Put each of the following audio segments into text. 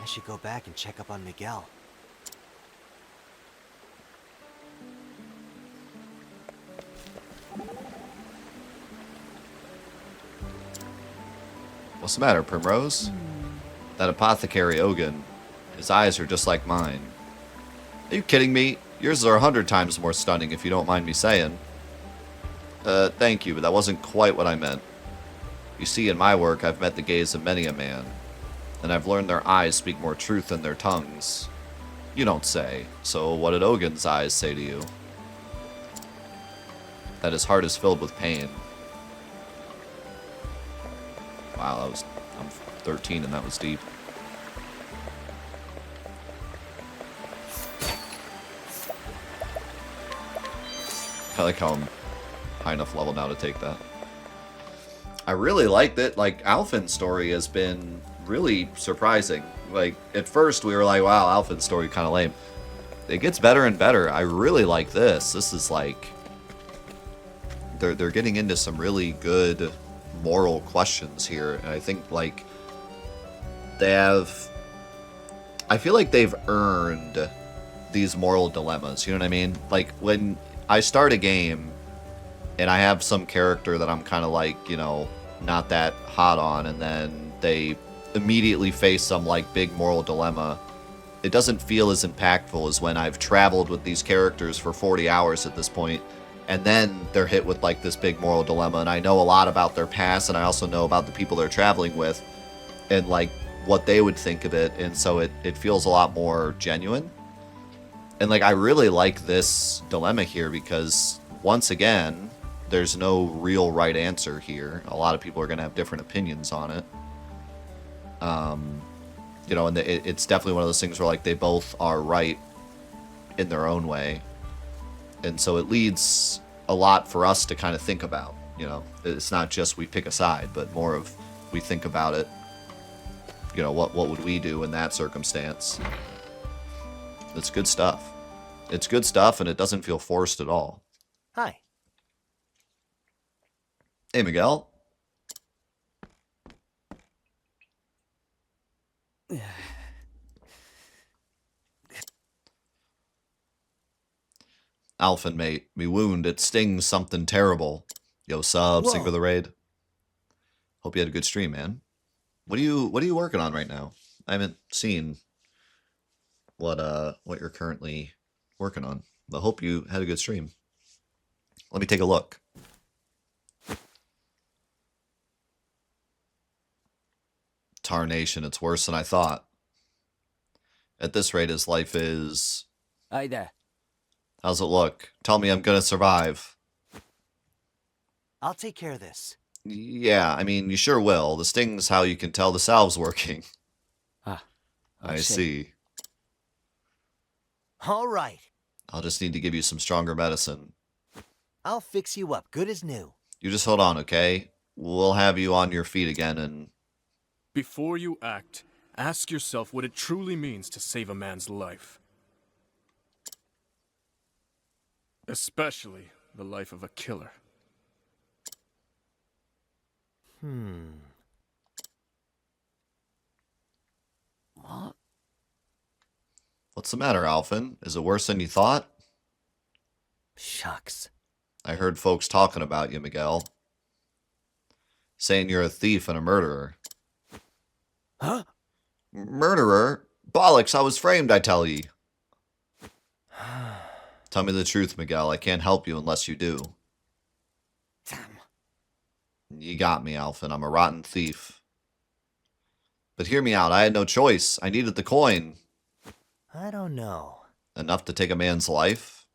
I should go back and check up on Miguel. What's the matter, Primrose? That apothecary Ogun. His eyes are just like mine. Are you kidding me? Yours are 100 times more stunning, if you don't mind me saying. Thank you, but that wasn't quite what I meant. You see, in my work, I've met the gaze of many a man, and I've learned their eyes speak more truth than their tongues. You don't say. So what did Ogun's eyes say to you? That his heart is filled with pain. Wow, I'm 13 and that was deep. I like how I'm high enough level now to take that. I really like that. Like, Alphin's story has been really surprising. Like, at first we were like, wow, Alphin's story kind of lame. It gets better and better. I really like this. This is like... They're getting into some really good moral questions here. And I think, like, they have... I feel like they've earned these moral dilemmas. You know what I mean? Like, when I start a game and I have some character that I'm kind of like, you know, not that hot on, and then they immediately face some, like, big moral dilemma, it doesn't feel as impactful as when I've traveled with these characters for 40 hours at this point, and then they're hit with, like, this big moral dilemma, and I know a lot about their past, and I also know about the people they're traveling with, and, like, what they would think of it, and so it feels a lot more genuine. And, like, I really like this dilemma here because, once again, there's no real right answer here. A lot of people are going to have different opinions on it. You know, and it's definitely one of those things where, like, they both are right in their own way. And so it leads a lot for us to kind of think about, you know. It's not just we pick a side, but more of we think about it. You know, what would we do in that circumstance? It's good stuff. It's good stuff, and it doesn't feel forced at all. Hi. Hey, Miguel. Alphin, mate. Me wound, it stings something terrible. Yo, sub, sync for the raid. Hope you had a good stream, man. What are you working on right now? I haven't seen what you're currently working on. But hope you had a good stream. Let me take a look. Tarnation, it's worse than I thought. At this rate, his life is... Hi there. How's it look? Tell me I'm gonna survive. I'll take care of this. Yeah, I mean, you sure will. The sting's how you can tell the salve's working. Ah, I see. All right. I'll just need to give you some stronger medicine. I'll fix you up, good as new. You just hold on, okay? We'll have you on your feet again and... Before you act, ask yourself what it truly means to save a man's life. Especially the life of a killer. What? What's the matter, Alphin? Is it worse than you thought? Shucks. I heard folks talking about you, Miguel. Saying you're a thief and a murderer. Huh? Murderer? Bollocks, I was framed, I tell ye. Tell me the truth, Miguel. I can't help you unless you do. Damn. You got me, Alphin. I'm a rotten thief. But hear me out. I had no choice. I needed the coin. I don't know. Enough to take a man's life?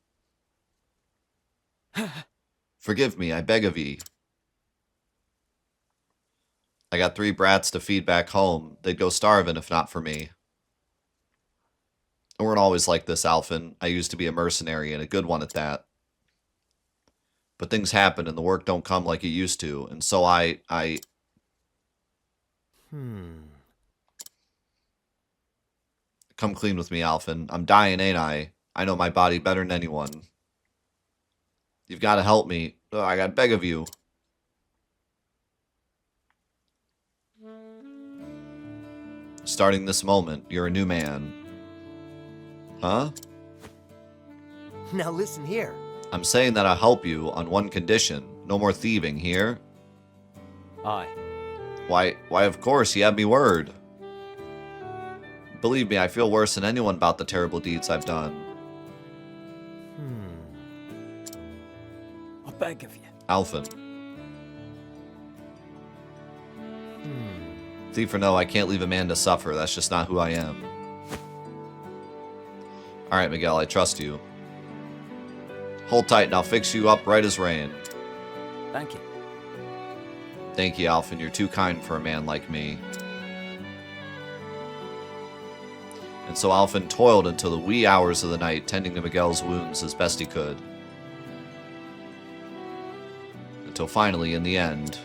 Forgive me, I beg of ye. I got 3 brats to feed back home. They'd go starving if not for me. It weren't always like this, Alphin. I used to be a mercenary, and a good one at that. But things happen, and the work don't come like it used to, and so I... Come clean with me, Alphin. I'm dying, ain't I? I know my body better than anyone. You've got to help me. I got to beg of you. Starting this moment, you're a new man. Huh? Now listen here. I'm saying that I'll help you on one condition. No more thieving here. Aye. Why, of course, you have me word. Believe me, I feel worse than anyone about the terrible deeds I've done. I beg of you. Alphen. Thief or no, I can't leave a man to suffer. That's just not who I am. Alright, Miguel, I trust you. Hold tight and I'll fix you up right as rain. Thank you. Thank you, Alphen. You're too kind for a man like me. And so Alphen toiled until the wee hours of the night, tending to Miguel's wounds as best he could. Until finally, in the end...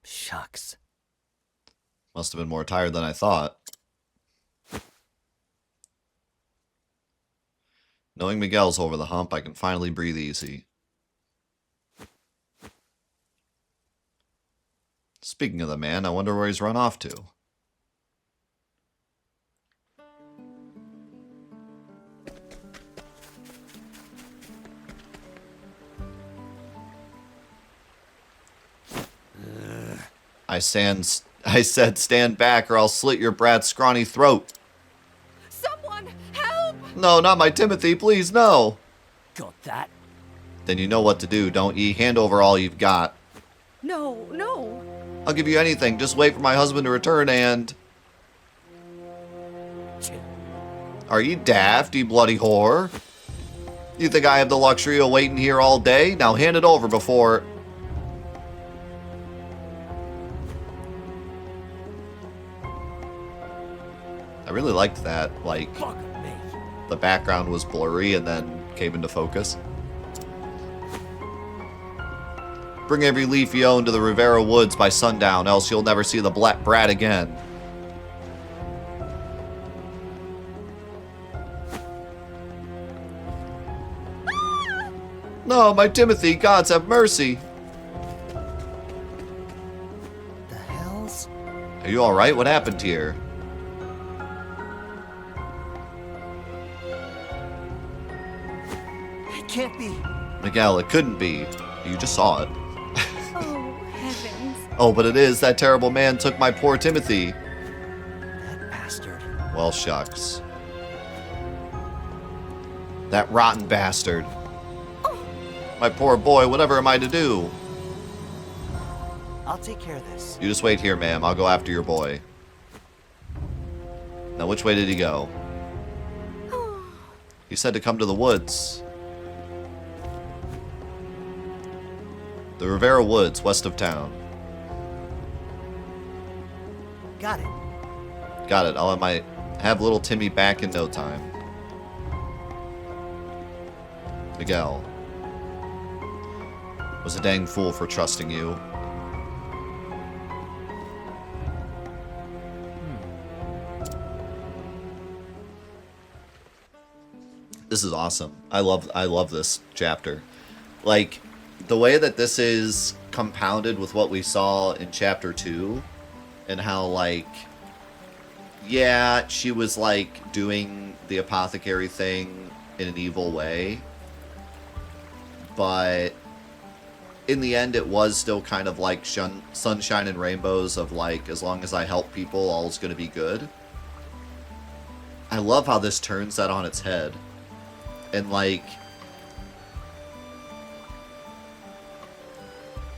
Shucks. Must have been more tired than I thought. Knowing Miguel's over the hump, I can finally breathe easy. Speaking of the man, I wonder where he's run off to. I said stand back or I'll slit your brat's scrawny throat. Someone, help! No, not my Timothy, please, no. Got that? Then you know what to do, don't ye? Hand over all you've got. No, no. I'll give you anything, just wait for my husband to return and... Chill. Are you daft, you bloody whore? You think I have the luxury of waiting here all day? Now hand it over before... I really liked that, like, Fuck me. the background was blurry and then came into focus. Bring every leaf you own to the Rivera Woods by sundown, else you'll never see the black brat again. No, my Timothy, gods have mercy. The hells? Are you alright? What happened here? It can't be. Miguel, it couldn't be. You just saw it. Oh, heavens. Oh, but it is. That terrible man took my poor Timothy. That bastard. Well, shucks. That rotten bastard. My poor boy, whatever am I to do? I'll take care of this. You just wait here, ma'am. I'll go after your boy. Now, which way did he go? He said to come to the woods. The Rivera Woods, west of town. Got it. Got it. I'll have little Timmy back in no time. Miguel. Was a dang fool for trusting you. This is awesome. I love this chapter. Like, the way that this is compounded with what we saw in chapter 2, and how, like, yeah, she was, like, doing the apothecary thing in an evil way, but in the end, it was still kind of like sunshine and rainbows of, like, as long as I help people, all's gonna be good. I love how this turns that on its head. And, like,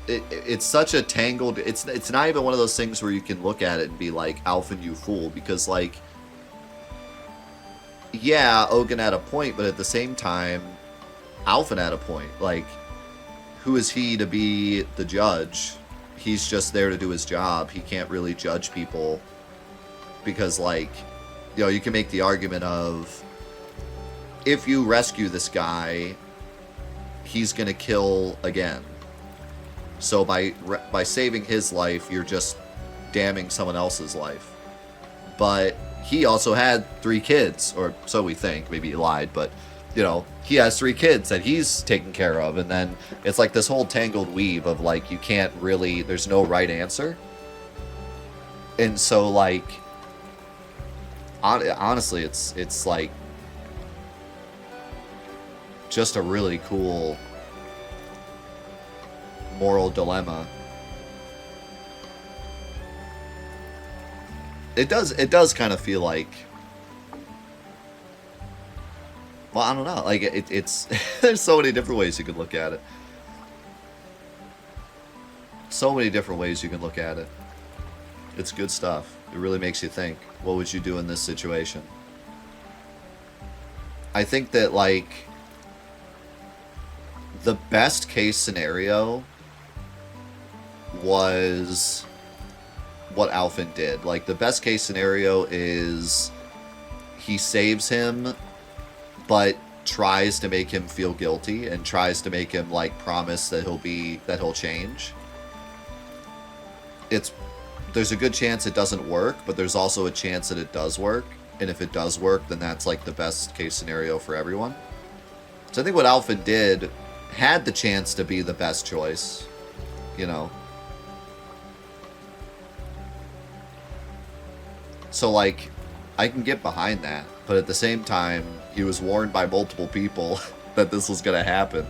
it's such a tangled... It's not even one of those things where you can look at it and be like, Alphen, you fool. Because, like, yeah, Ogun had a point, but at the same time, Alphen had a point. Like, who is he to be the judge? He's just there to do his job. He can't really judge people. Because, like, you know, you can make the argument of, if you rescue this guy, he's gonna kill again. So by saving his life, you're just damning someone else's life. But he also had 3 kids, or so we think. Maybe he lied, but you know, he has 3 kids that he's taken care of, and then it's like this whole tangled weave of like you can't really, there's no right answer. And so like honestly, it's like just a really cool moral dilemma. It does kind of feel like, well, I don't know, like it's there's so many different ways you can look at it. So many different ways you can look at it. It's good stuff. It really makes you think, what would you do in this situation? I think that like the best case scenario was what Alphen did. Like, the best case scenario is he saves him, but tries to make him feel guilty and tries to make him like promise that he'll change. There's a good chance it doesn't work, but there's also a chance that it does work. And if it does work, then that's like the best case scenario for everyone. So I think what Alphen did had the chance to be the best choice, you know. So like, I can get behind that, but at the same time, he was warned by multiple people that this was gonna happen.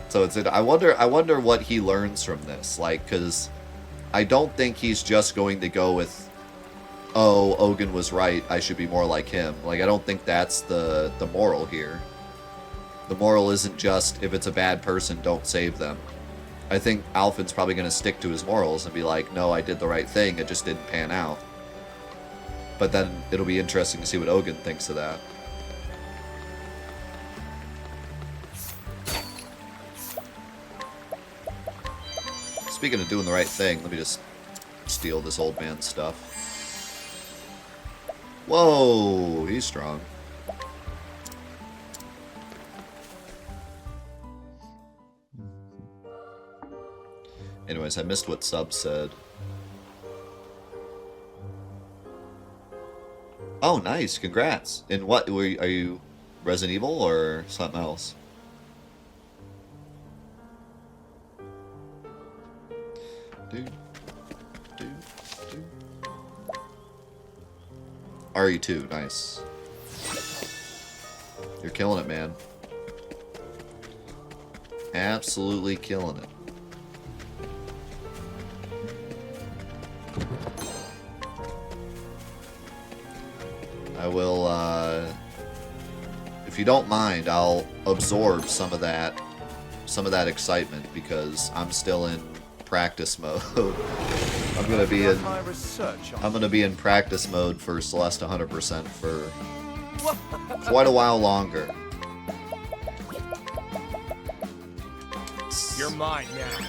So I wonder what he learns from this, like, because I don't think he's just going to go with, oh, Ogun was right, I should be more like him. Like, I don't think that's the moral here. The moral isn't just, if it's a bad person, don't save them. I think Alphen's probably going to stick to his morals and be like, no, I did the right thing, it just didn't pan out. But then it'll be interesting to see what Ogun thinks of that. Speaking of doing the right thing, let me just steal this old man's stuff. Whoa, he's strong. Anyways, I missed what Sub said. Oh, nice. Congrats. In what? Are you Resident Evil or something else? RE2, nice. You're killing it, man. Absolutely killing it. I will, if you don't mind, I'll absorb some of that excitement because I'm still in practice mode. I'm gonna be in practice mode for Celeste 100% for quite a while longer. You're mine now.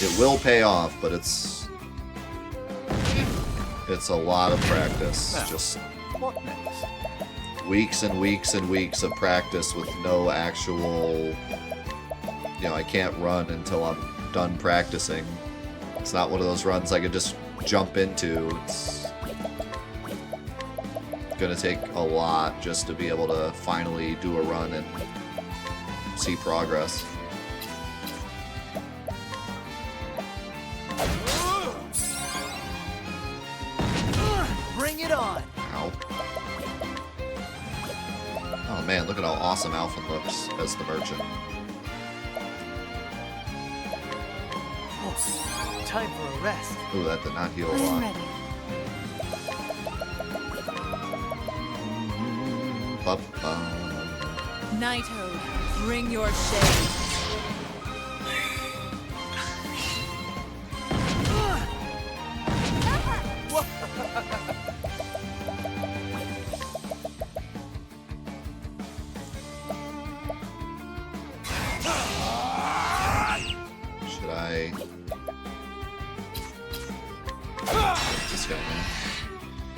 It will pay off, but it's a lot of practice. Just What next? weeks and weeks and weeks of practice with no actual, you know, I can't run until I'm done practicing. It's not one of those runs I could just jump into. It's gonna take a lot just to be able to finally do a run and see progress. Bring it on! Ow. Oh man, look at how awesome Alphen looks as the merchant. Oh, time for a rest. Ooh, that did not heal a I'm lot. ready. Ba-ba. Knighthood, bring your shade. Should I... This guy, man.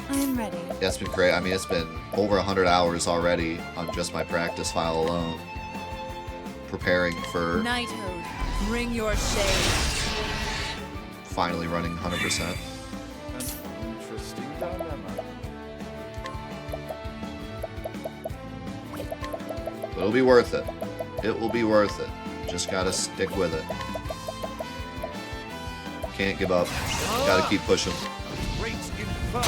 I am ready. Yeah, it's been great. I mean, it's been over 100 hours already on just my practice file alone. Preparing for Knighthood, bring your shade. finally running 100%. An interesting dilemma. It'll be worth it. It will be worth it. Just gotta stick with it. Can't give up. Gotta keep pushing. Great converge.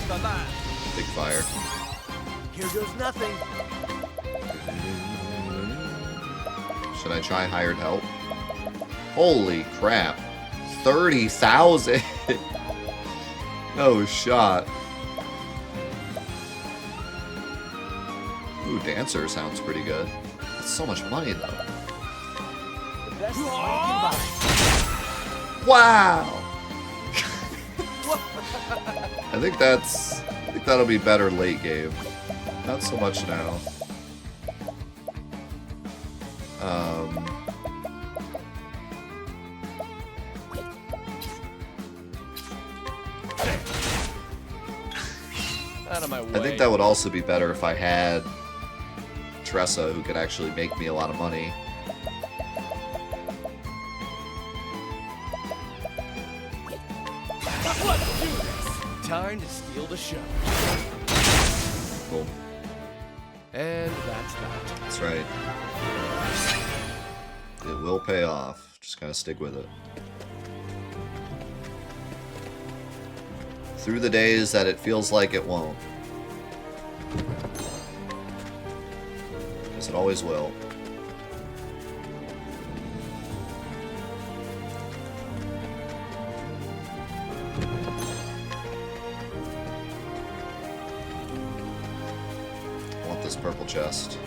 The land. Big fire. Here goes nothing. Should I try hired help? Holy crap. 30,000! No shot. Ooh, dancer sounds pretty good. That's so much money though. The best money can buy. Wow! I think that'll be better late game. Not so much now. Out of my way. I think that would also be better if I had Tressa who could actually make me a lot of money. Let's do this. Time to steal the show. Cool. And that's that. That's right. It will pay off. Just gotta stick with it. Through the days that it feels like it won't. Because it always will. I want this purple chest.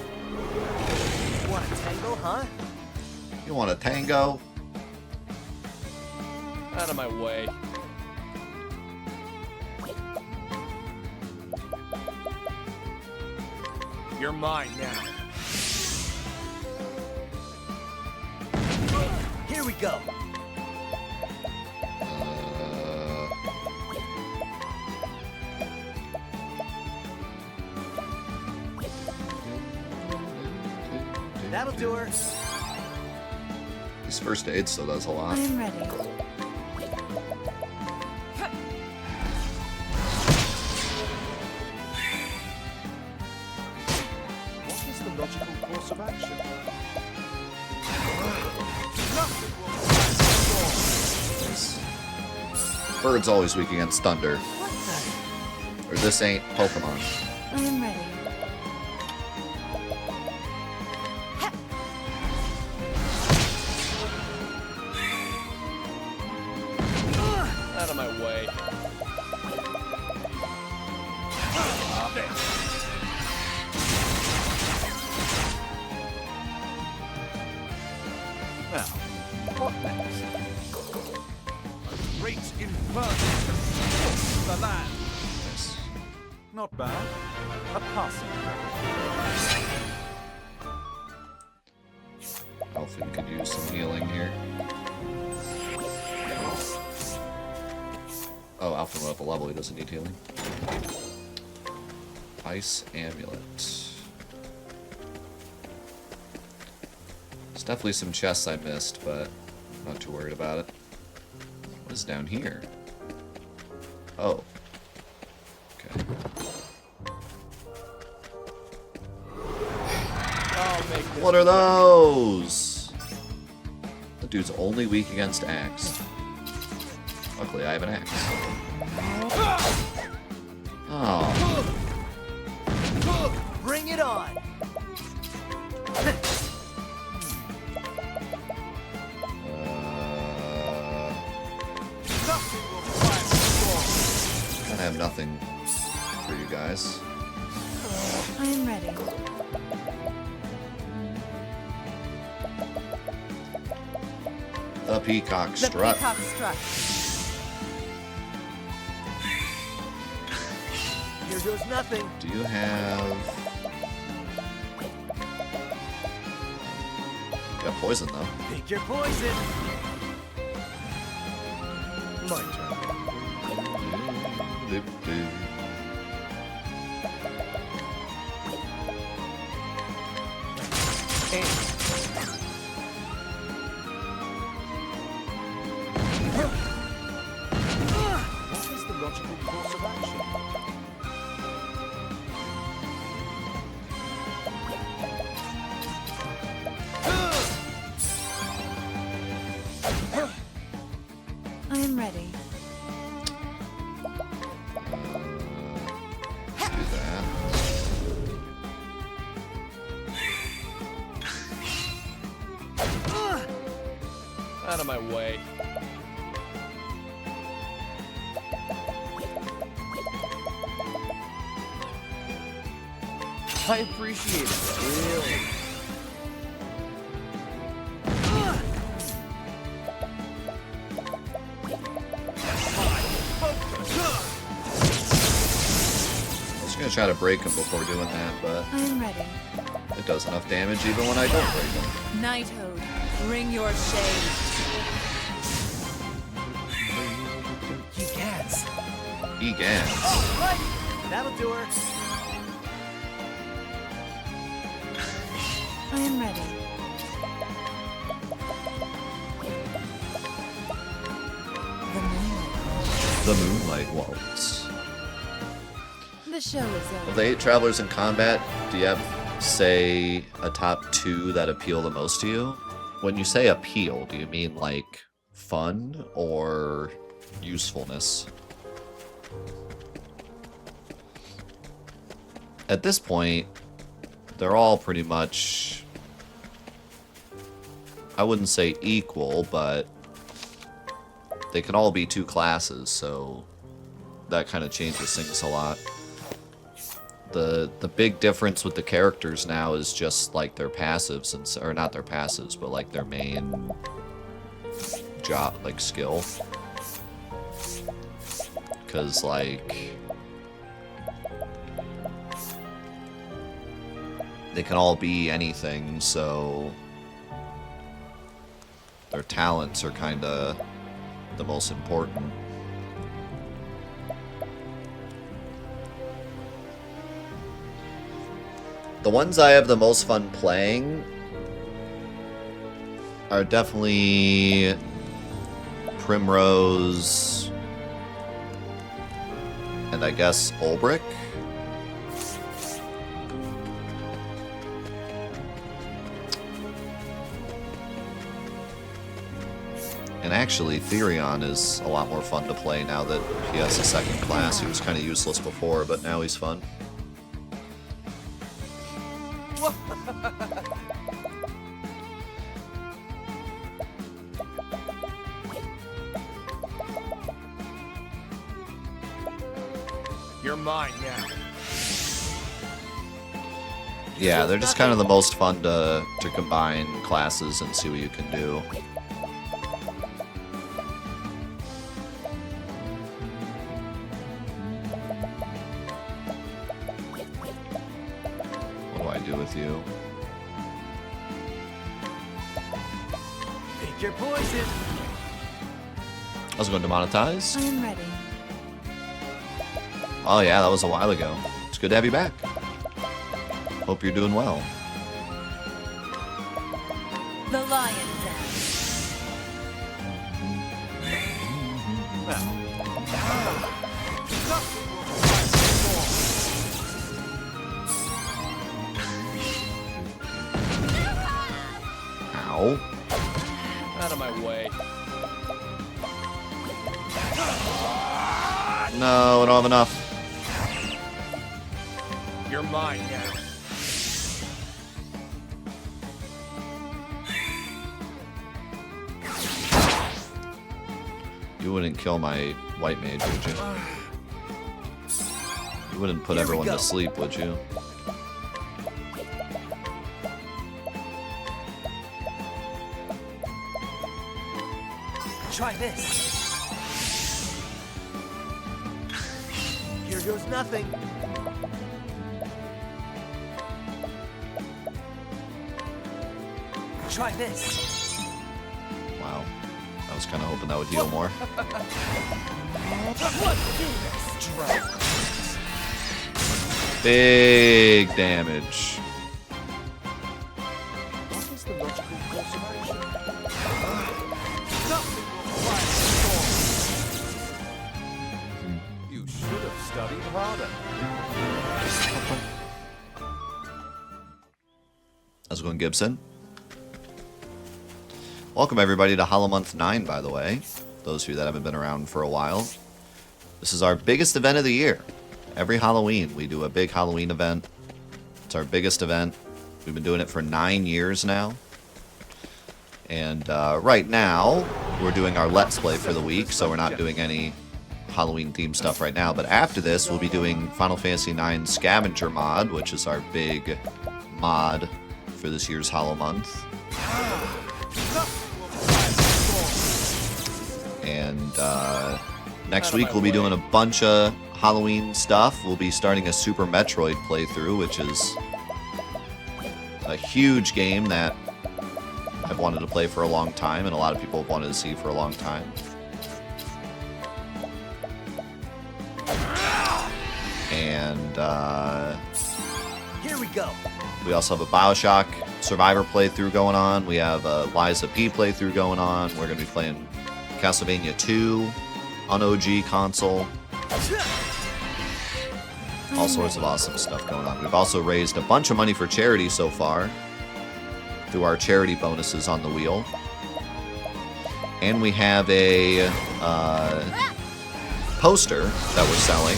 Want a tango, huh? You want a tango? Out of my way. You're mine now. Here we go. That'll do her. This first aid still does a lot. I'm ready. What is the logical course of action? Bird's always weak against thunder. What the? Or this ain't Pokemon. I'm ready. Out of my way. Now, what next? A great inferno. The land. Nice. Not bad. A passing. Elfin could use some healing here. Oh, Alpha went up a level, he doesn't need healing. Ice Amulet. There's definitely some chests I missed, but I'm not too worried about it. What is down here? Oh. Okay. I'll make this What are those? The dude's only weak against axe. Luckily, I have an axe. Oh. Bring it on. Nothing will quiet the storm. I have nothing for you guys. I'm ready. The Peacock The Strut. peacock strut. Here goes nothing. Do you have... You got poison, though. Pick your poison. My turn. What is the logical course of action? Out of my way. I appreciate it, really. I was gonna try to break him before doing that, but I am ready. it does enough damage even when I don't break him. Knighthood, bring your shade. You gans. Egans. Right. That'll do her. I am ready. The moonlight. The Moonlight Waltz. The show is Of over. the 8 travelers in combat, do you have, say, a top 2 that appeal the most to you? When you say appeal, do you mean like fun or usefulness? At this point, they're all pretty much, I wouldn't say equal, but they can all be 2 classes, so that kind of changes things a lot. The big difference with the characters now is just like their passives, or not their passives, but like their main job, like skill. Because like they can all be anything, so their talents are kind of the most important. The ones I have the most fun playing are definitely Primrose and I guess Ulbrich. And actually, Therion is a lot more fun to play now that he has a second class. He was kind of useless before, but now he's fun. You're mine now. Yeah, they're just kind of the most fun to combine classes and see what you can do. What do I do with you? Pick your poison. I was going to monetize. I am ready. Oh yeah, that was a while ago. It's good to have you back. Hope you're doing well. The lion dance. Ow. Out of my way. No, I don't have enough. You're mine now. You wouldn't kill my white mage, would you? You wouldn't put Here we everyone go. to sleep, would you? Try this. Here goes nothing. Try this. Wow. I was kind of hoping that would heal more. Big damage. What is the logical course of action? Nothing will quiet the storm. You should have studied harder. How's it going, Gibson? Welcome, everybody, to Hollow Month 9, by the way. Those of you that haven't been around for a while. This is our biggest event of the year. Every Halloween, we do a big Halloween event. It's our biggest event. We've been doing it for 9 years now. And right now, we're doing our Let's Play for the week, so we're not doing any Halloween-themed stuff right now. But after this, we'll be doing Final Fantasy IX Scavenger mod, which is our big mod for this year's Hollow Month. And next week, we'll be doing a bunch of Halloween stuff. We'll be starting a Super Metroid playthrough, which is a huge game that I've wanted to play for a long time, and a lot of people have wanted to see for a long time. And Here we go. we also have a BioShock Survivor playthrough going on. We have a Liza P playthrough going on. We're going to be playing Castlevania 2 on OG console. All sorts of awesome stuff going on. We've also raised a bunch of money for charity so far through our charity bonuses on the wheel. And we have a poster that we're selling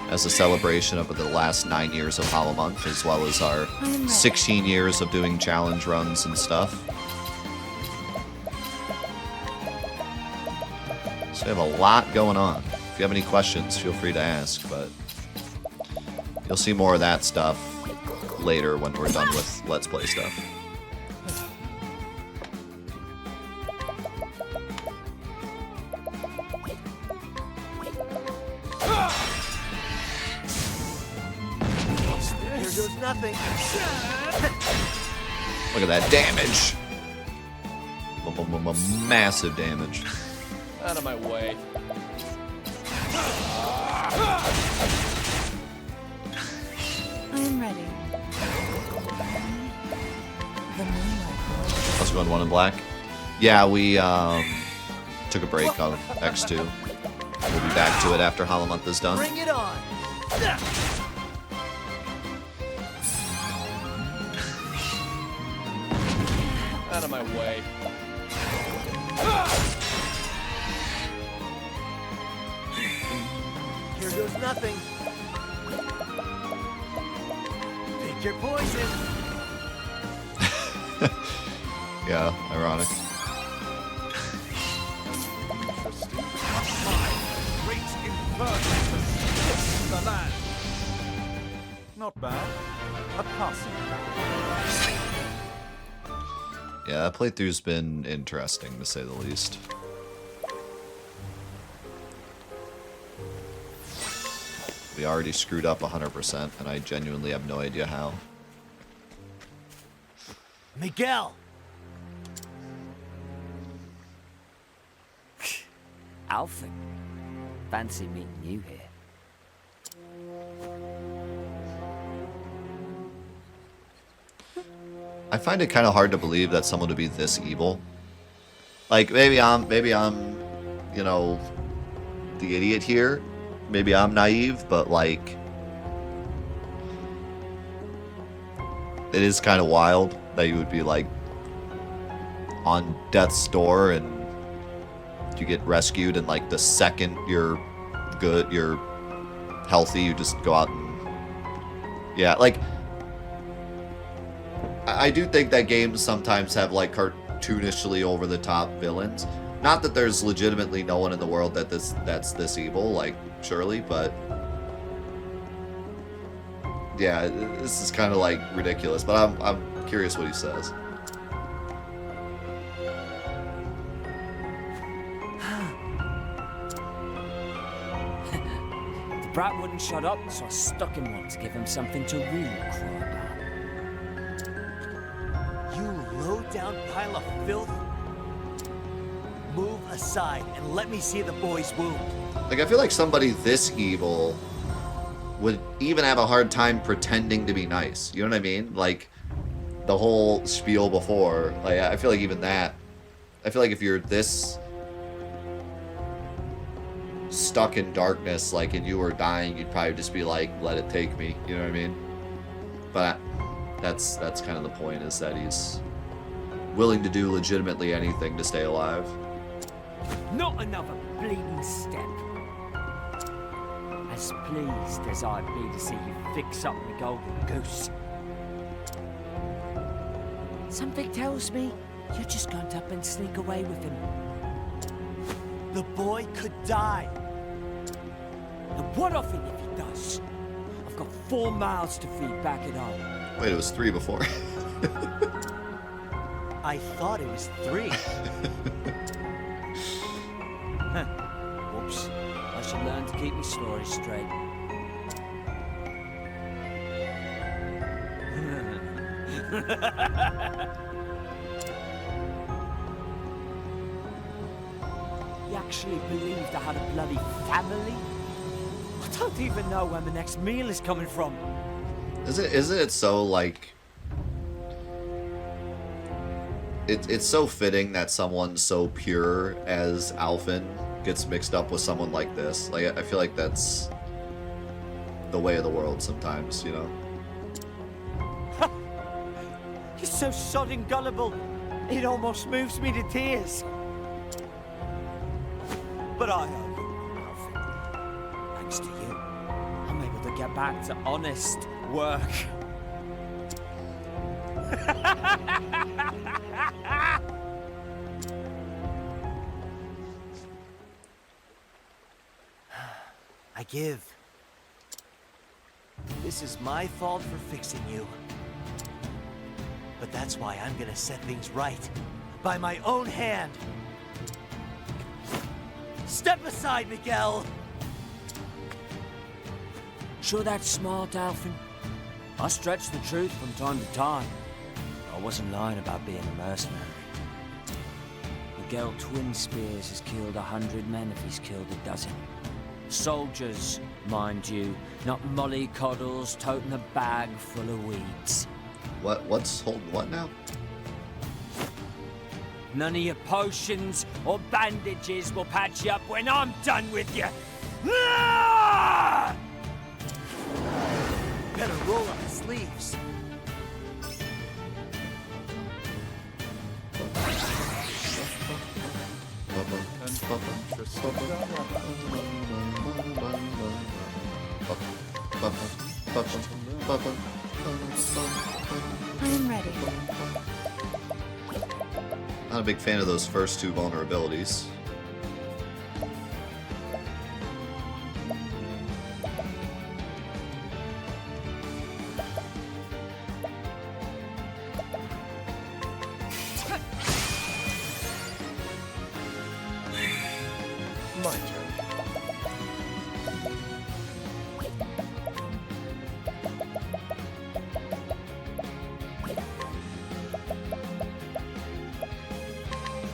as a celebration of the last 9 years of Hollow Month, as well as our 16 years of doing challenge runs and stuff. So we have a lot going on. If you have any questions, feel free to ask, but you'll see more of that stuff later when we're done with Let's Play stuff. Here goes nothing. Look at that damage. Massive damage. Out of my way. I am ready. The moonlight. Also going 1 in black. Yeah, we took a break on X2. We'll be back to it after Hollow Month is done. Bring it on. Out of my way. Here goes nothing. Pick your poison. Yeah, ironic. Not bad. A passing. Yeah, that playthrough's been interesting, to say the least. We already screwed up 100%, and I genuinely have no idea how. Miguel. Alfred, fancy meeting you here. I find it kind of hard to believe that someone would be this evil. Like, maybe I'm, you know, the idiot here. Maybe I'm naive, but like, it is kind of wild that you would be like on death's door and you get rescued, and like the second you're good, you're healthy, you just go out and yeah, like. I do think that games sometimes have like cartoonishly over the top villains. Not that there's legitimately no one in the world that's this evil, like surely, but yeah, this is kind of like ridiculous. But I'm curious what he says. The brat wouldn't shut up, so I stuck him one to give him something to really cry about. You low-down pile of filth. Move aside and let me see the boy's wound. Like, I feel like somebody this evil would even have a hard time pretending to be nice. You know what I mean? Like, the whole spiel before. Like, I feel like even that. I feel like if you're this stuck in darkness, like, and you were dying, you'd probably just be like, let it take me. You know what I mean? But that's kind of the point, is that he's willing to do legitimately anything to stay alive. Not another bleeding step. As pleased as I'd be to see you fix up the golden goose. Something tells me You're just going to up and sneak away with him. The boy could die. And what of it if he does? I've got 4 mouths to feed back at home. Wait, it was 3 before. I thought it was 3. Whoops. I should learn to keep my stories straight. You actually believed I had a bloody family? I don't even know when the next meal is coming from. Isn't it so, like... It's so fitting that someone so pure as Alphen gets mixed up with someone like this. Like, I feel like that's the way of the world sometimes, you know? You're so sodding gullible, it almost moves me to tears. But I owe you, Alfred. Thanks to you, I'm able to get back to honest work. I give. This is my fault for fixing you. But that's why I'm gonna set things right. By my own hand. Step aside, Miguel! Sure that's smart, Alfred? I stretch the truth from time to time. I wasn't lying about being a mercenary. Miguel Twin Spears has killed 100 men if he's killed a dozen. Soldiers, mind you, not mollycoddles toting a bag full of weeds. What's holding what now? None of your potions or bandages will patch you up when I'm done with you. Ah! Better roll up the sleeves. I am ready. Not a big fan of those first 2 vulnerabilities. My turn.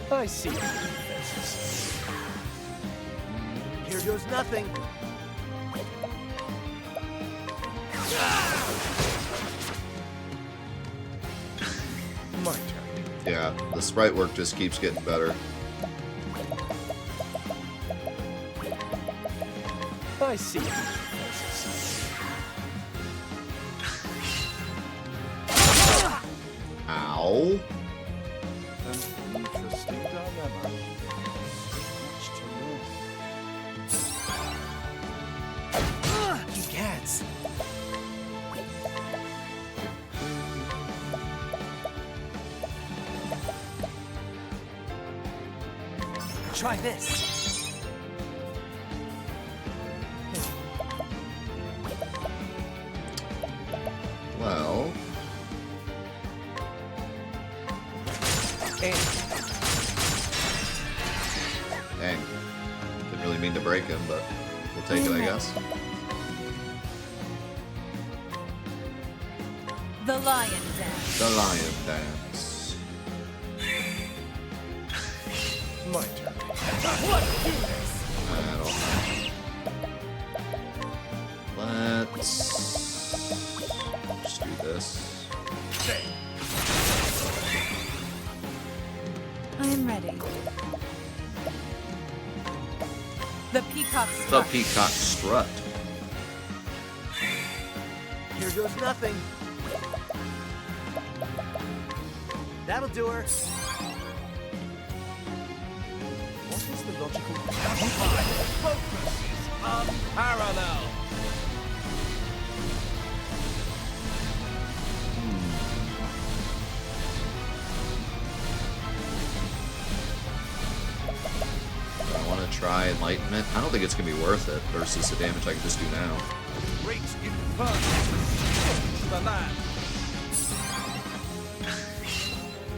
I see your faces. Here goes nothing. My turn. Yeah, the sprite work just keeps getting better. I see your faces. Ow. An interesting dilemma. Much to learn. Egads. Try this. Well... Dang. Didn't really mean to break him, but we'll take it, I guess. The lion dance. The lion dance. My turn. I don't know. Let's just do this. I am ready. The peacock The strut. peacock strut. Here goes nothing. That'll do her. What is the logical... Focus is unparalleled. try Enlightenment. I don't think it's going to be worth it versus the damage I can just do now. Great inferno. To the land.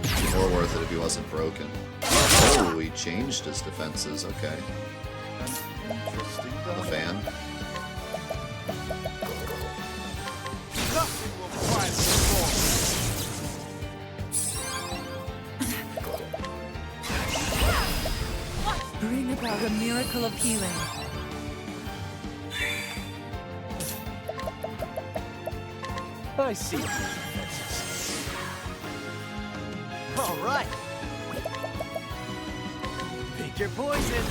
It'd be more worth it if he wasn't broken. Oh, he changed his defenses. Okay. Interesting. The fan. Nothing will quiet the storm. Bring about a miracle of healing. I see. All right. Pick your poison.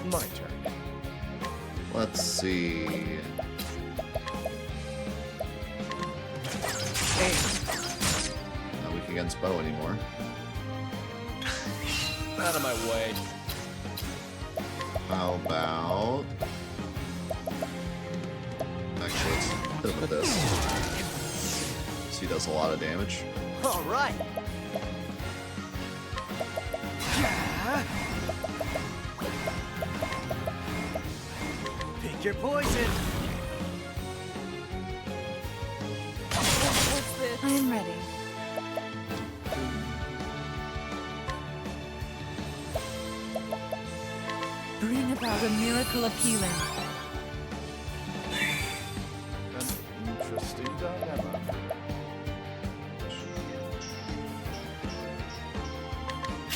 My turn. Let's see. Not weak against bow anymore. Out of my way. How about... Actually, let's hit him with this. So he does a lot of damage. All right. Pick your poison. I am ready. Bring about a miracle of healing. An interesting dilemma.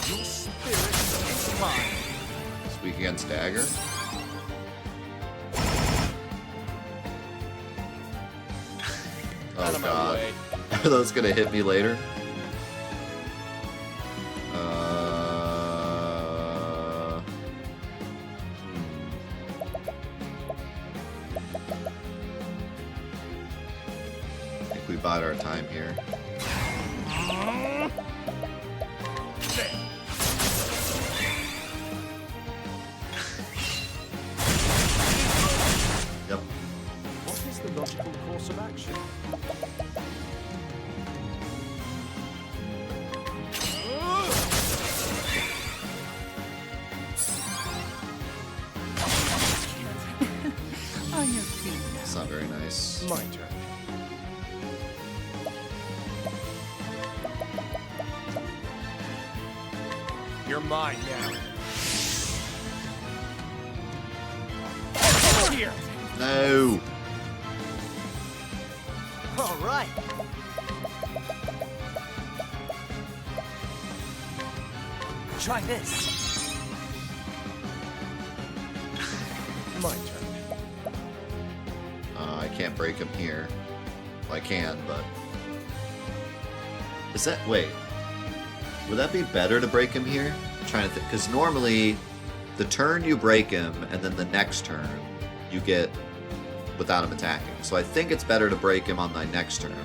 Your spirit is mine. It's weak against dagger. Out Oh of my god. way. Are those gonna hit me later? I think we bide our time here. Yep. What is the logical course of action? On your feet. It's not very nice. My turn. You're mine now. Here. No! All right. Try this. My turn. I can't break him here. Well, I can, but... Is that... Wait. Would that be better to break him here? I'm trying to think. Because normally, the turn you break him, and then the next turn, you get without him attacking. So I think it's better to break him on the next turn.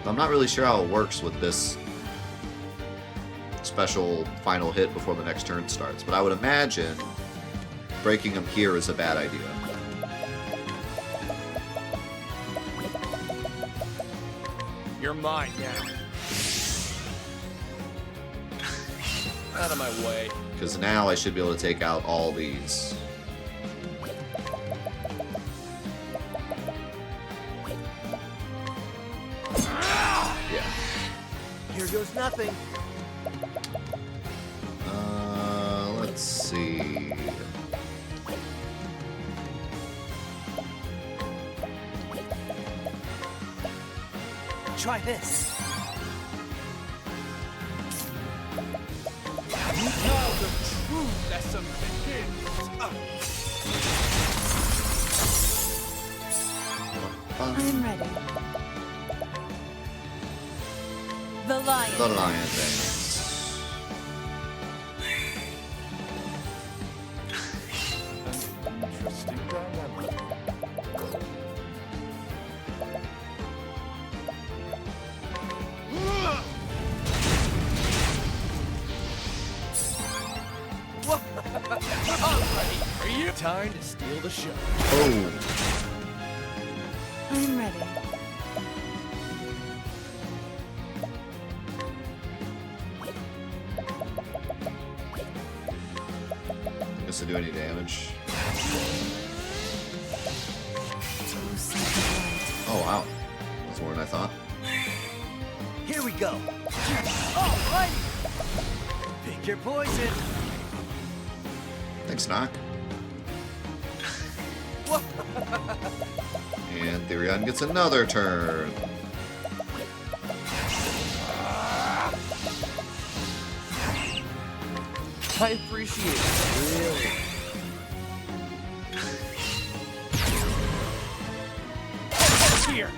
But I'm not really sure how it works with this special final hit before the next turn starts. But I would imagine breaking him here is a bad idea. You're mine now. Out of my way. Because now I should be able to take out all these. Yeah. Here goes nothing. Let's see. Try this. Now the true lesson begins. I am ready. The lion. The lion dance. An interesting dilemma. Are you time to steal the show? Oh. I am ready. do any damage. Oh, something light. Oh wow, that's more than I thought. Here we go. Oh, right. Pick your poison. Thanks, Knock. And Therion gets another turn. I appreciate it. Really. Here.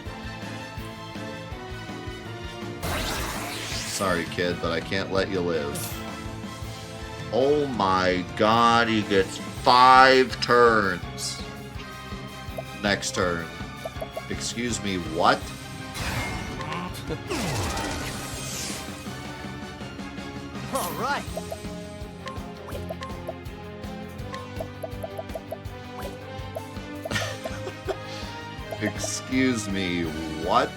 Sorry, kid, but I can't let you live. Oh my god, he gets 5 turns. Next turn. Excuse me, what? All right. Excuse me, what?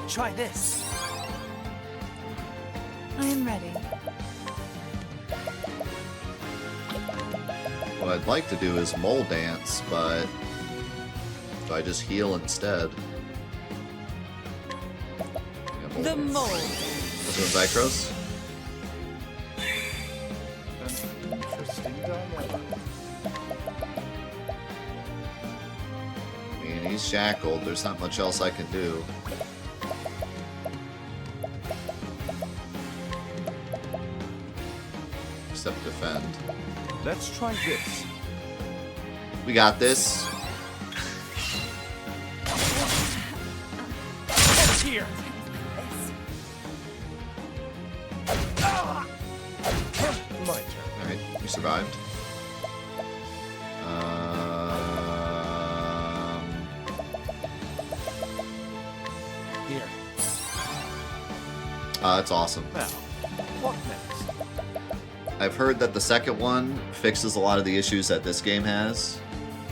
Try this. I am ready. What I'd like to do is mole dance, but if I just heal instead. Yeah, The dance. mole. This one's Zycros. An interesting dilemma. I mean, he's shackled. There's not much else I can do. Except defend. Let's try this. We got this. Here. My turn. Alright, we survived. Here. That's awesome. Now, what next? I've heard that the second one fixes a lot of the issues that this game has,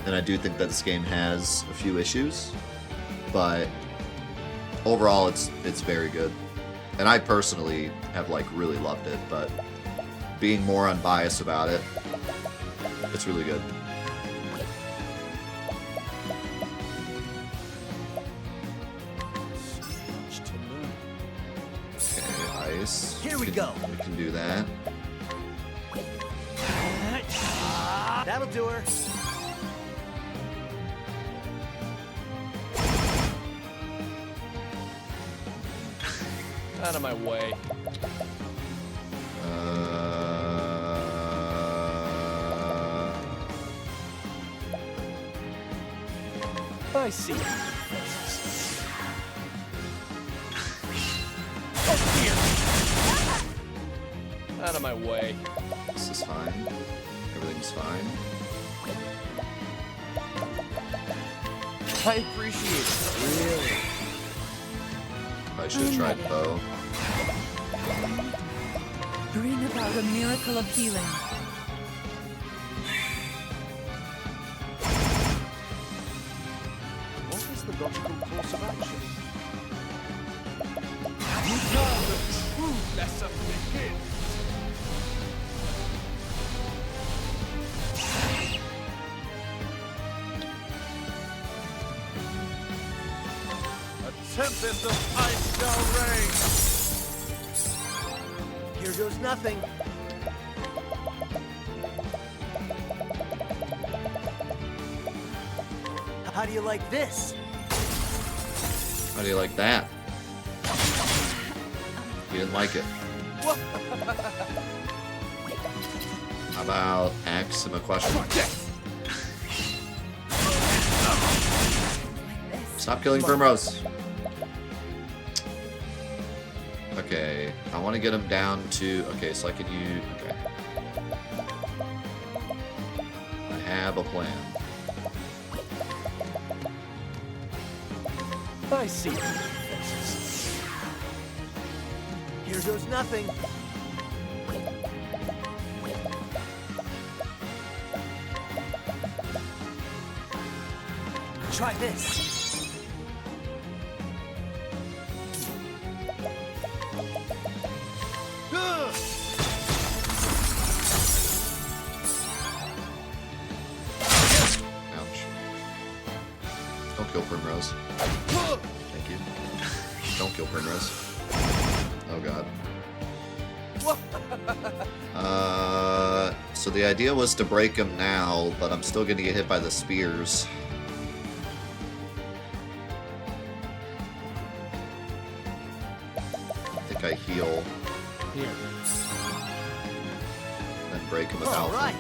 and I do think that this game has a few issues, but overall it's very good. And I personally have like really loved it, but being more unbiased about it, it's really good. Much to learn. Okay, ice. Here we go. We can do that. That'll do her. Out of my way. I see. Oh, here. Out of my way. This is fine. Everything's fine. I appreciate it. Really. I should have tried bow. Bring about a miracle of healing. What is the logical course of action? Now the true lesson begins. A tempest of ice shall reign. Here goes nothing. How do you like this? How do you like that? You didn't like it. How about ask him a question? Stop killing Primrose. Okay, I want to get him down to... Okay, so I can use... Okay. I have a plan. I see. Here goes nothing. Try this. Ouch. Don't kill Primrose. Thank you. Don't kill Primrose. Oh god. So the idea was to break him now, but I'm still gonna get hit by the spears. I think I heal. Here. Then break him with All Alpha. right.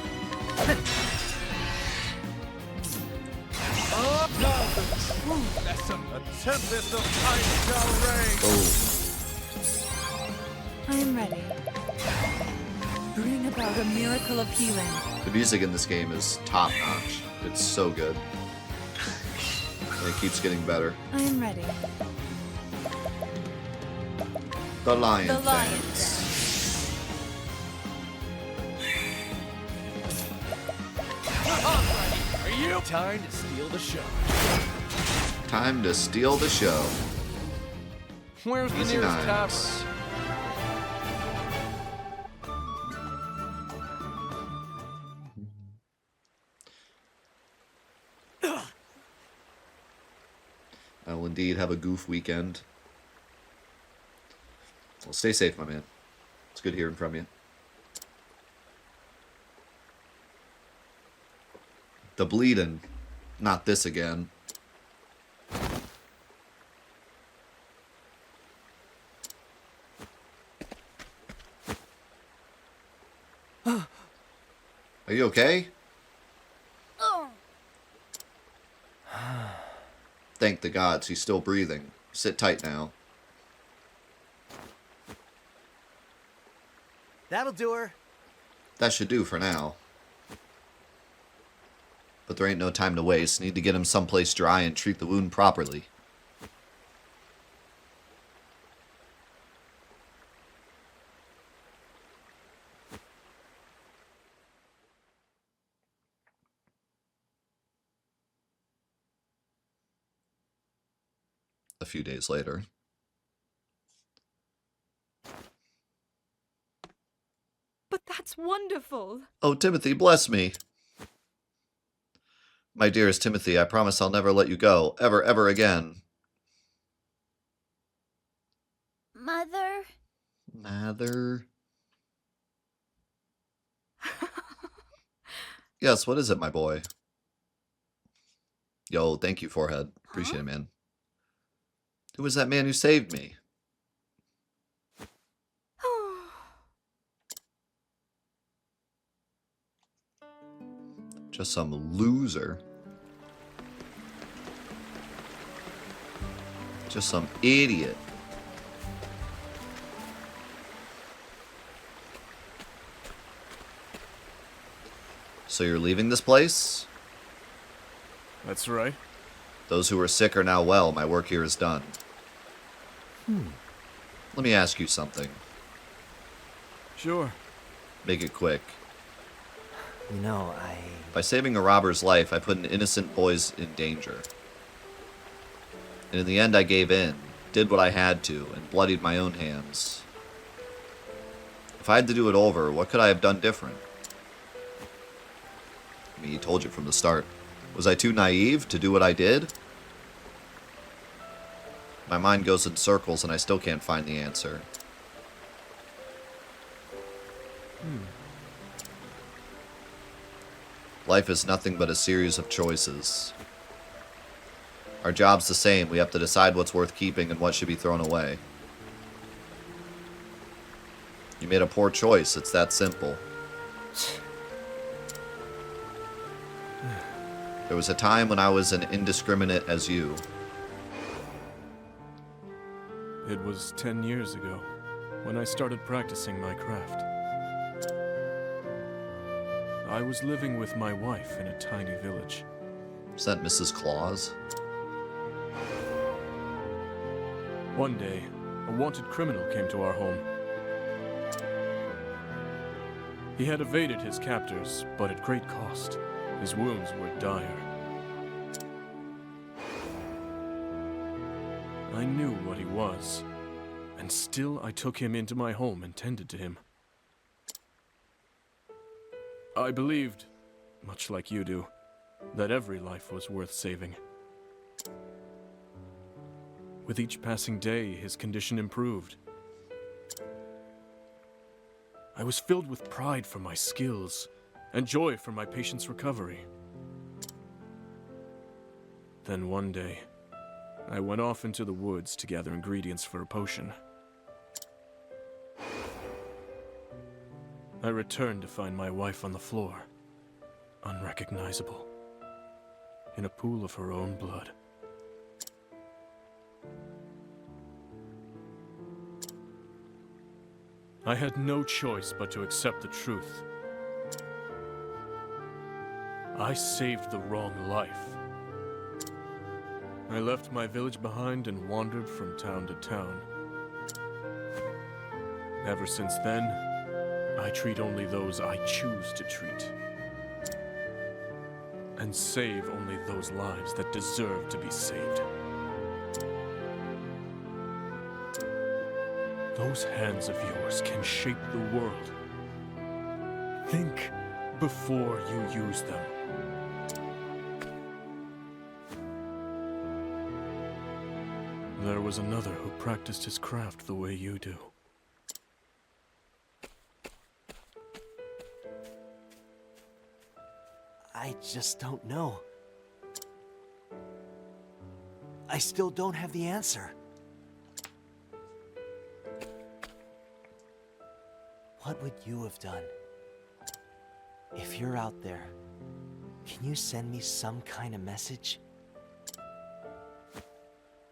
Up now, the true lesson. A tempest of ice shall reign. Oh. I am ready. Bring about a miracle of healing. The music in this game is top notch. It's so good. And it keeps getting better. I am ready. The Lion The Lion Dance. Are you? Time to steal the show. Time to steal the show. Where's the Easy nearest Nines. tavern? I will indeed have a goof weekend. Well, stay safe, my man. It's good hearing from you. The bleeding. Not this again. Are you okay? Thank the gods, he's still breathing. Sit tight now. That'll do her. That should do for now. But there ain't no time to waste. Need to get him someplace dry and treat the wound properly. A few days later. But that's wonderful. Oh, Timothy, bless me. My dearest Timothy, I promise I'll never let you go. Ever, ever again. Mother? Mother? Yes, what is it, my boy? Yo, thank you, Forehead. Appreciate it, man. Who was that man who saved me? Just some loser. Just some idiot. So you're leaving this place? That's right. Those who are sick are now well. My work here is done. Let me ask you something. Sure. Make it quick. You know, By saving a robber's life, I put an innocent boy's in danger. And in the end, I gave in, did what I had to, and bloodied my own hands. If I had to do it over, what could I have done different? I mean, he told you from the start. Was I too naive to do what I did? My mind goes in circles and I still can't find the answer. Life is nothing but a series of choices. Our job's the same. We have to decide what's worth keeping and what should be thrown away. You made a poor choice. It's that simple. There was a time when I was as indiscriminate as you. It was 10 years ago when I started practicing my craft. I was living with my wife in a tiny village. Is that Mrs. Claus? One day, a wanted criminal came to our home. He had evaded his captors, but at great cost. His wounds were dire. I knew what he was, and still I took him into my home and tended to him. I believed, much like you do, that every life was worth saving. With each passing day, his condition improved. I was filled with pride for my skills and joy for my patient's recovery. Then one day, I went off into the woods to gather ingredients for a potion. I returned to find my wife on the floor, unrecognizable, in a pool of her own blood. I had no choice but to accept the truth. I saved the wrong life. I left my village behind and wandered from town to town. Ever since then, I treat only those I choose to treat. And save only those lives that deserve to be saved. Those hands of yours can shape the world. Think before you use them. There was another who practiced his craft the way you do. I just don't know. I still don't have the answer. What would you have done? If you're out there, can you send me some kind of message?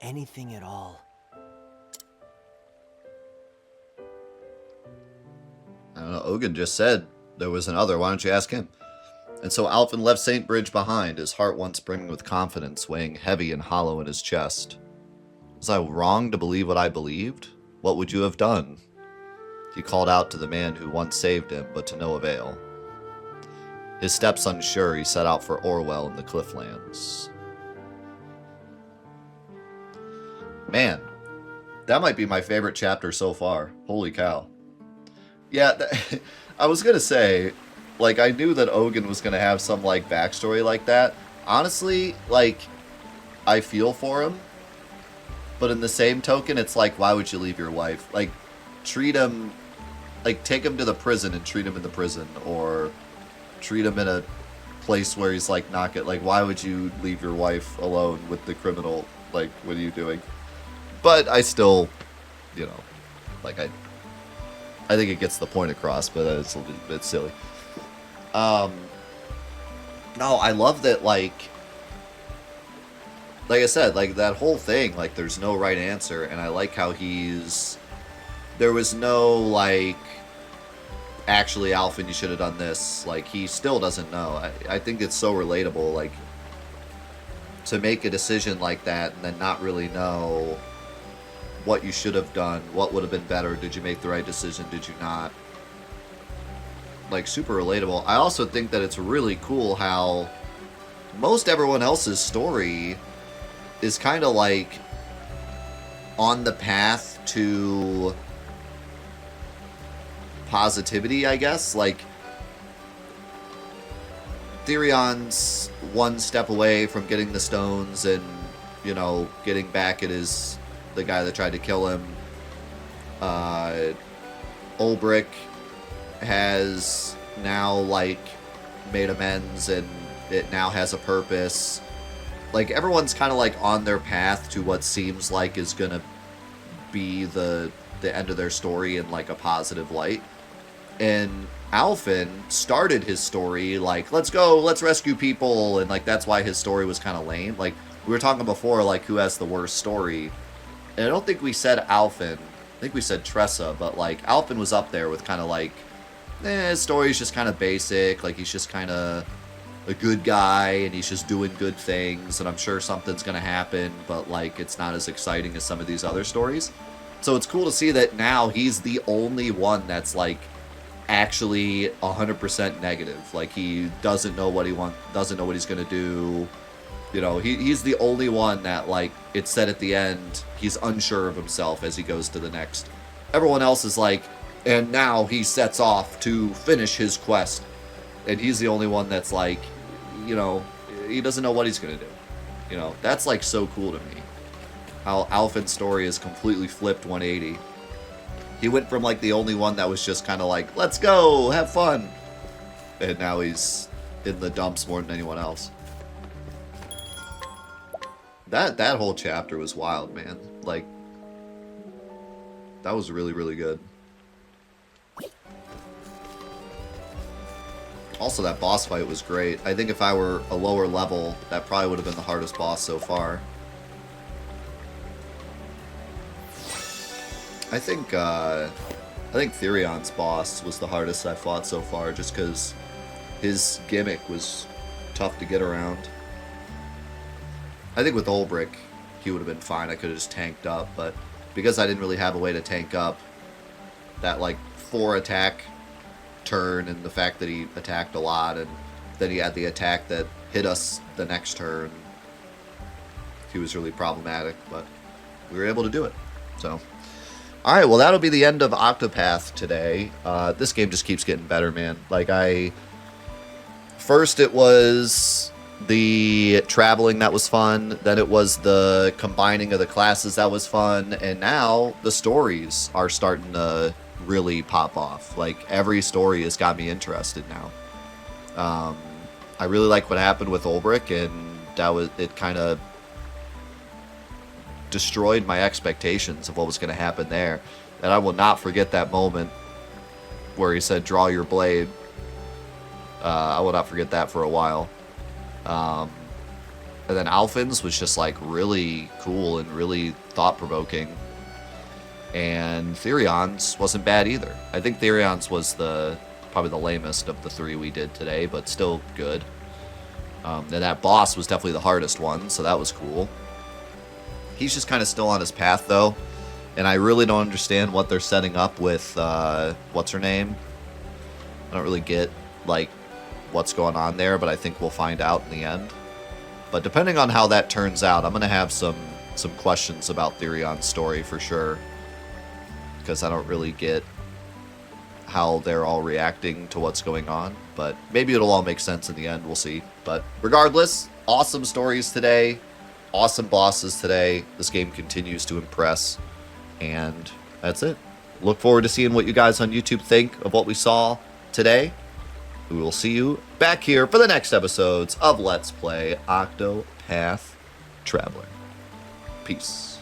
Anything at all. I don't know, Ogun just said there was another. Why don't you ask him? And so Alphen left St. Bridge behind, his heart once brimming with confidence, weighing heavy and hollow in his chest. Was I wrong to believe what I believed? What would you have done? He called out to the man who once saved him, but to no avail. His steps unsure, he set out for Orwell in the Clifflands. Man, that might be my favorite chapter so far. Holy cow. Yeah, I was gonna say, like, I knew that Ogun was gonna have some, like, backstory like that. Honestly, like, I feel for him. But in the same token, it's like, why would you leave your wife? Like, treat him, like, take him to the prison and treat him in the prison. Or treat him in a place where he's, like, not get, like, why would you leave your wife alone with the criminal? Like, what are you doing? But I still, you know, like, I think it gets the point across, but it's a little bit silly. No, I love that, like I said, like, that whole thing, like, there's no right answer, and I like how there was no, like, actually, Alphen, you should have done this. Like, he still doesn't know. I think it's so relatable, like, to make a decision like that and then not really know what you should have done, what would have been better, did you make the right decision, did you not? Like, super relatable. I also think that it's really cool how most everyone else's story is kind of like on the path to positivity, I guess. Like, Thyrion's one step away from getting the stones and, you know, getting back at the guy that tried to kill him. Ulbrich has now, like, made amends and it now has a purpose. Like, everyone's kind of, like, on their path to what seems like is gonna be the end of their story in, like, a positive light. And Alphen started his story like, let's go, let's rescue people, and, like, that's why his story was kind of lame. Like, we were talking before, like, who has the worst story. And I don't think we said Alphen. I think we said Tressa, but, like, Alphen was up there with kind of, like, his story's just kind of basic. Like, he's just kind of a good guy, and he's just doing good things, and I'm sure something's going to happen, but, like, it's not as exciting as some of these other stories. So it's cool to see that now he's the only one that's, like, actually 100% negative. Like, he doesn't know what he wants, doesn't know what he's going to do. You know, he's the only one that, like, it said at the end, he's unsure of himself as he goes to the next. Everyone else is like, and now he sets off to finish his quest. And he's the only one that's like, you know, he doesn't know what he's going to do. You know, that's, like, so cool to me. How Alphen's story is completely flipped 180. He went from, like, the only one that was just kind of like, let's go, have fun. And now he's in the dumps more than anyone else. That whole chapter was wild, man. Like, that was really, really good. Also, that boss fight was great. I think if I were a lower level, that probably would have been the hardest boss so far. I think Therion's boss was the hardest I fought so far, just because his gimmick was tough to get around. I think with Ulbrich, he would have been fine. I could have just tanked up, but because I didn't really have a way to tank up, that, like, 4 attack turn and the fact that he attacked a lot and then he had the attack that hit us the next turn, he was really problematic, but we were able to do it. So, alright, well, that'll be the end of Octopath today. This game just keeps getting better, man. Like, first it was the traveling that was fun, then it was the combining of the classes that was fun, and now the stories are starting to really pop off. Like, every story has got me interested now. I really like what happened with Ulbrich, and it kind of destroyed my expectations of what was going to happen there. And I will not forget that moment where he said, draw your blade. I will not forget that for a while. And then Alphen's was just, like, really cool and really thought-provoking. And Therion's wasn't bad either. I think Therion's was probably the lamest of the 3 we did today, but still good. And that boss was definitely the hardest one, so that was cool. He's just kind of still on his path, though. And I really don't understand what they're setting up with, what's her name? I don't really get, like, what's going on there, but I think we'll find out in the end. But depending on how that turns out, I'm going to have some questions about Therion's story for sure. Because I don't really get how they're all reacting to what's going on. But maybe it'll all make sense in the end, we'll see. But regardless, awesome stories today. Awesome bosses today. This game continues to impress. And that's it. Look forward to seeing what you guys on YouTube think of what we saw today. We will see you back here for the next episodes of Let's Play Octopath Traveler. Peace.